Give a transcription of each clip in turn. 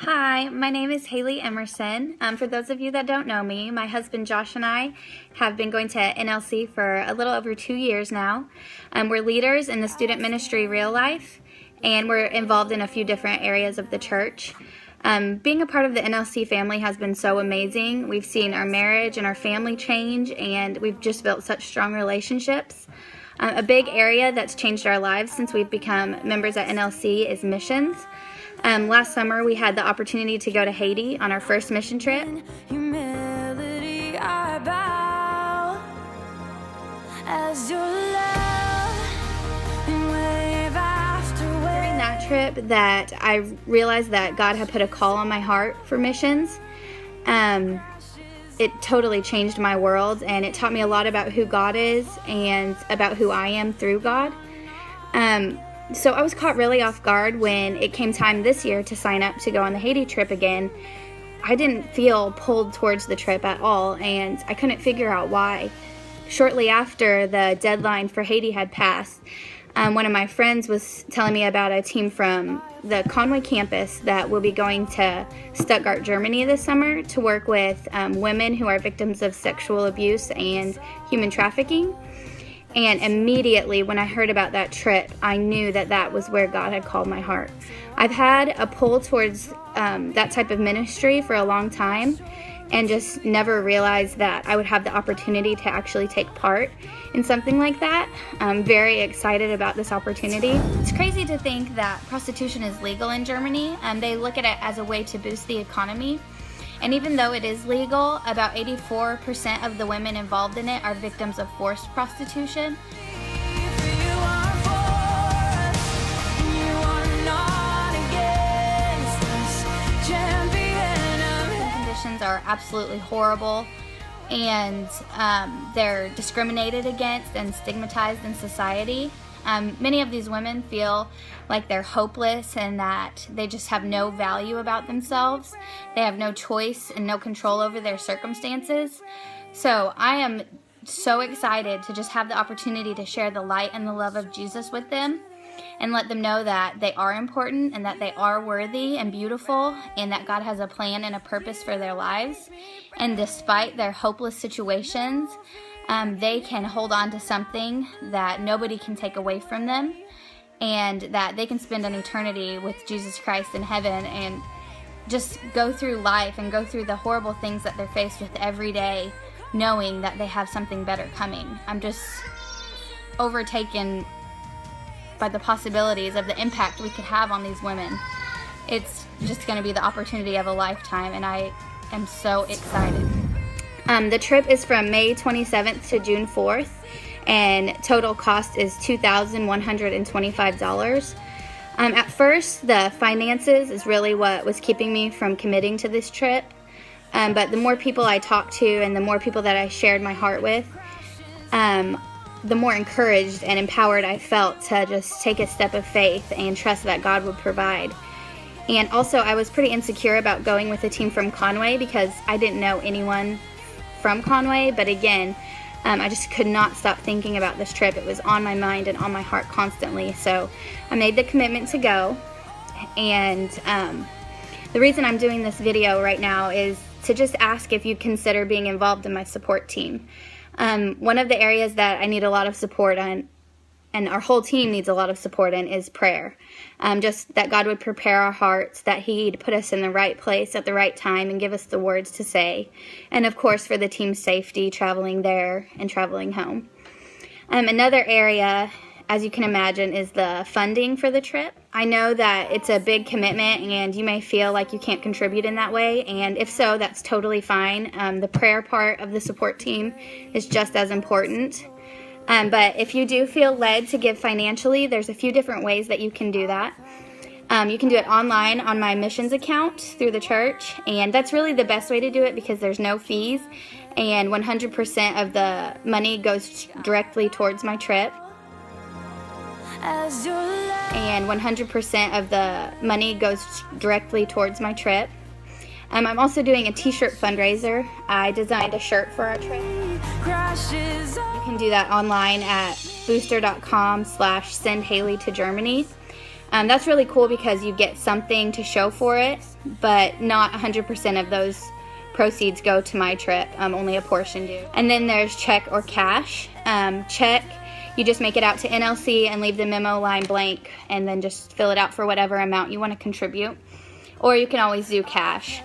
Hi, my name is Hayley Emerson. For those of you that don't know me, my husband Josh and I have been going to NLC for a little over 2 years now. We're leaders in the student ministry Real Life, and we're involved in a few different areas of the church. Being a part of the NLC family has been so amazing. We've seen our marriage and our family change, and we've just built such strong relationships. A big area that's changed our lives since we've become members at NLC is missions. Last summer we had the opportunity to go to Haiti on our first mission trip. Humility, I bow as your love and wave after wave. During that trip that I realized that God had put a call on my heart for missions. It totally changed my world, and it taught me a lot about who God is and about who I am through God. So I was caught really off guard when it came time this year to sign up to go on the Haiti trip again. I didn't feel pulled towards the trip at all, and I couldn't figure out why. Shortly after the deadline for Haiti had passed, one of my friends was telling me about a team from the Conway campus that will be going to Stuttgart, Germany this summer to work with women who are victims of sexual abuse and human trafficking. And immediately when I heard about that trip, I knew that that was where God had called my heart. I've had a pull towards that type of ministry for a long time, and just never realized that I would have the opportunity to actually take part in something like that. I'm very excited about this opportunity. It's crazy to think that prostitution is legal in Germany. They look at it as a way to boost the economy. And even though it is legal, about 84% of the women involved in it are victims of forced prostitution. Conditions are absolutely horrible, and they're discriminated against and stigmatized in society. Many of these women feel like they're hopeless and that they just have no value about themselves. They have no choice and no control over their circumstances. So I am so excited to just have the opportunity to share the light and the love of Jesus with them and let them know that they are important and that they are worthy and beautiful, and that God has a plan and a purpose for their lives. And despite their hopeless situations, they can hold on to something that nobody can take away from them, and that they can spend an eternity with Jesus Christ in heaven and just go through life and go through the horrible things that they're faced with every day, knowing that they have something better coming. I'm just overtaken by the possibilities of the impact we could have on these women. It's just going to be the opportunity of a lifetime, and I am so excited. The trip is from May 27th to June 4th, and total cost is $2,125. At first, the finances is really what was keeping me from committing to this trip, but the more people I talked to and the more people that I shared my heart with, the more encouraged and empowered I felt to just take a step of faith and trust that God would provide. And also, I was pretty insecure about going with a team from Conway because I didn't know anyone from Conway, but again, I just could not stop thinking about this trip. It was on my mind and on my heart constantly, so I made the commitment to go. And the reason I'm doing this video right now is to just ask if you consider being involved in my support team. One of the areas that I need a lot of support on, and our whole team needs a lot of support in, is prayer. Just that God would prepare our hearts, that He'd put us in the right place at the right time and give us the words to say. And of course, for the team's safety, traveling there and traveling home. Another area, as you can imagine, is the funding for the trip. I know that it's a big commitment and you may feel like you can't contribute in that way, and if so, that's totally fine. The prayer part of the support team is just as important. But if you do feel led to give financially, there's a few different ways that you can do that. You can do it online on my missions account through the church, and that's really the best way to do it because there's no fees, and 100% of the money goes directly towards my trip. And 100% of the money goes directly towards my trip. I'm also doing a t-shirt fundraiser. I designed a shirt for our trip. You can do that online at booster.com/send Hayley to Germany. That's really cool because you get something to show for it, but not 100% of those proceeds go to my trip. Only a portion do. And then there's check or cash. Check, you just make it out to NLC and leave the memo line blank, and then just fill it out for whatever amount you want to contribute. Or you can always do cash.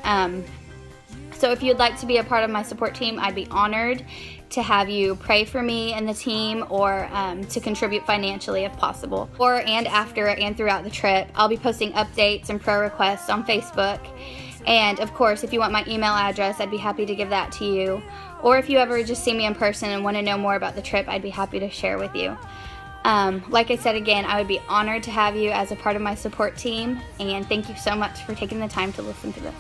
So if you'd like to be a part of my support team, I'd be honored to have you pray for me and the team, or to contribute financially if possible. And after and throughout the trip, I'll be posting updates and prayer requests on Facebook. And of course, if you want my email address, I'd be happy to give that to you. Or if you ever just see me in person and want to know more about the trip, I'd be happy to share with you. Like I said again, I would be honored to have you as a part of my support team. And thank you so much for taking the time to listen to this.